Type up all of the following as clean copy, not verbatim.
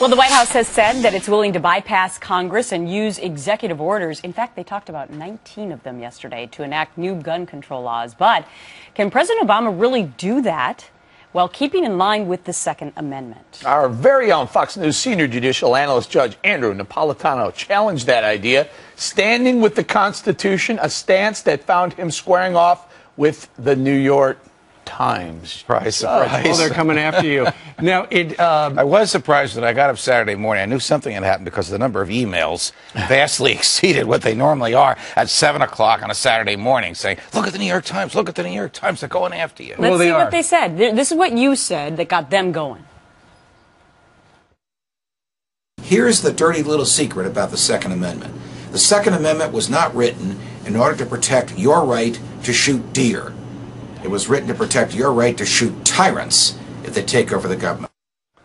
Well, the White House has said that it's willing to bypass Congress and use executive orders. In fact, they talked about 19 of them yesterday to enact new gun control laws. But can President Obama really do that while keeping in line with the Second Amendment? Our very own Fox News senior judicial analyst Judge Andrew Napolitano challenged that idea, standing with the Constitution, a stance that found him squaring off with the New York Times. Surprise. Oh, they're coming after you. Now, I was surprised when I got up Saturday morning. I knew something had happened because the number of emails vastly exceeded what they normally are at 7 o'clock on a Saturday morning saying, look at the New York Times, look at the New York Times, they're going after you. Let's see what they said. This is what you said that got them going. Here's the dirty little secret about the Second Amendment. The Second Amendment was not written in order to protect your right to shoot deer. It was written to protect your right to shoot tyrants if they take over the government.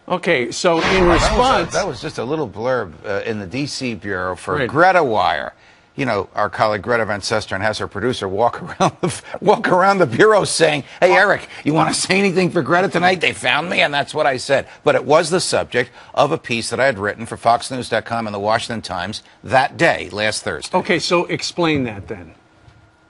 Okay, so in response... That was just a little blurb in the D.C. Bureau for Greta Wire. You know, our colleague Greta Van Susteren has her producer walk around the bureau saying, hey, Eric, you want to say anything for Greta tonight? They found me, and that's what I said. But it was the subject of a piece that I had written for FoxNews.com and the Washington Times that day, last Thursday. Okay, so explain that then.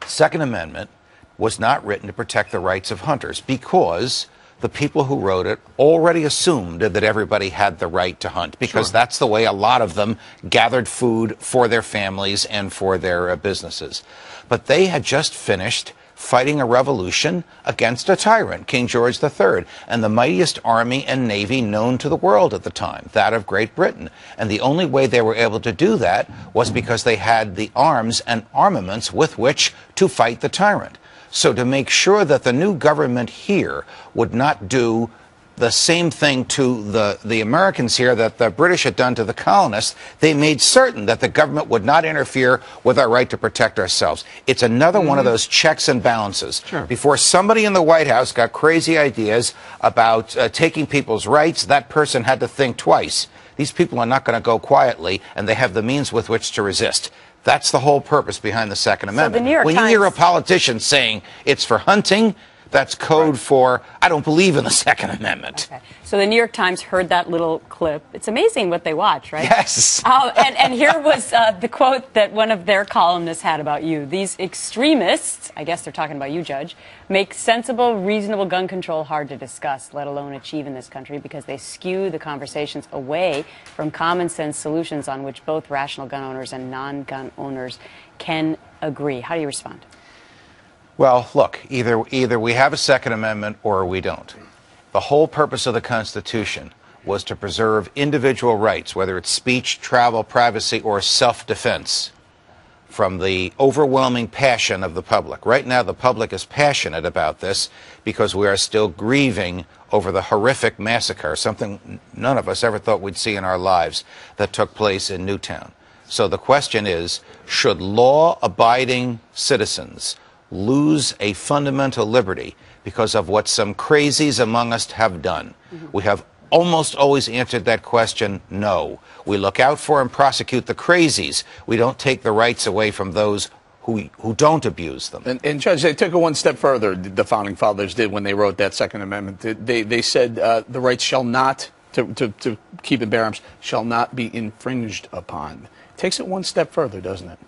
Second Amendment was not written to protect the rights of hunters because the people who wrote it already assumed that everybody had the right to hunt because that's the way a lot of them gathered food for their families and for their businesses. But they had just finished fighting a revolution against a tyrant, King George III, and the mightiest army and navy known to the world at the time, that of Great Britain. And the only way they were able to do that was because they had the arms and armaments with which to fight the tyrant. So to make sure that the new government here would not do the same thing to the Americans here that the British had done to the colonists, they made certain that the government would not interfere with our right to protect ourselves. It's another one of those checks and balances. Before somebody in the White House got crazy ideas about taking people's rights, that person had to think twice. These people are not going to go quietly, and they have the means with which to resist. That's the whole purpose behind the Second Amendment. When you hear a politician saying it's for hunting, that's code for, I don't believe in the Second Amendment. Okay. So the New York Times heard that little clip. It's amazing what they watch, right? Yes. And here was the quote that one of their columnists had about you. These extremists, I guess they're talking about you, Judge, make sensible, reasonable gun control hard to discuss, let alone achieve in this country, because they skew the conversations away from common sense solutions on which both rational gun owners and non-gun owners can agree. How do you respond? Well, look, either we have a Second Amendment or we don't. The whole purpose of the Constitution was to preserve individual rights, whether it's speech, travel, privacy, or self-defense, from the overwhelming passion of the public. Right now, the public is passionate about this because we are still grieving over the horrific massacre, something none of us ever thought we'd see in our lives, that took place in Newtown. So the question is, should law-abiding citizens lose a fundamental liberty because of what some crazies among us have done? We have almost always answered that question, no. We look out for and prosecute the crazies. We don't take the rights away from those who don't abuse them. And Judge, they took it one step further, the Founding Fathers did when they wrote that Second Amendment. They said the rights shall not, to keep and bear arms, shall not be infringed upon. Takes it one step further, doesn't it?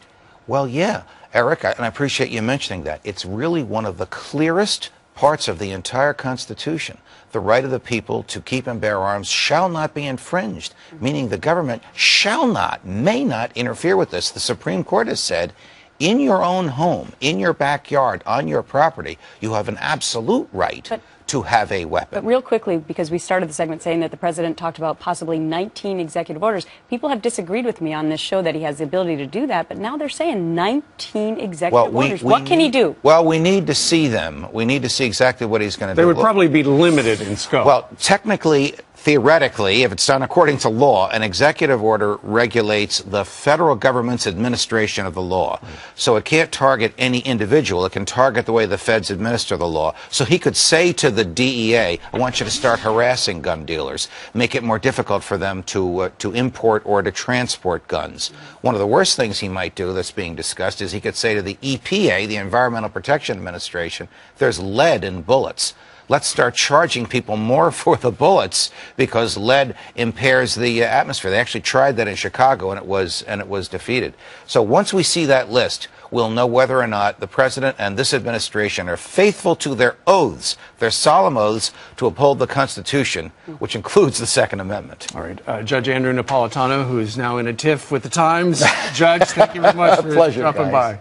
Well, yeah, Eric, and I appreciate you mentioning that. It's really one of the clearest parts of the entire Constitution. The right of the people to keep and bear arms shall not be infringed, meaning the government shall not, may not interfere with this. The Supreme Court has said, in your own home, in your backyard, on your property, you have an absolute right to have a weapon. But real quickly, because we started the segment saying that the president talked about possibly 19 executive orders, people have disagreed with me on this show that he has the ability to do that, but now they're saying 19 executive orders. What can he do? Well, we need to see them. We need to see exactly what he's going to do. They would probably be limited in scope. Well, technically, theoretically, if it's done according to law, an executive order regulates the federal government's administration of the law. So it can't target any individual. It can target the way the feds administer the law. So he could say to the DEA, I want you to start harassing gun dealers, make it more difficult for them to import or to transport guns. One of the worst things he might do that's being discussed is he could say to the EPA, the Environmental Protection Administration, there's lead in bullets. let's start charging people more for the bullets because lead impairs the atmosphere. They actually tried that in Chicago, and it was defeated. So once we see that list, we'll know whether or not the president and this administration are faithful to their oaths, their solemn oaths to uphold the Constitution, which includes the Second Amendment. All right. Judge Andrew Napolitano, who is now in a tiff with the Times. Judge, thank you very much for Pleasure, dropping guys. by.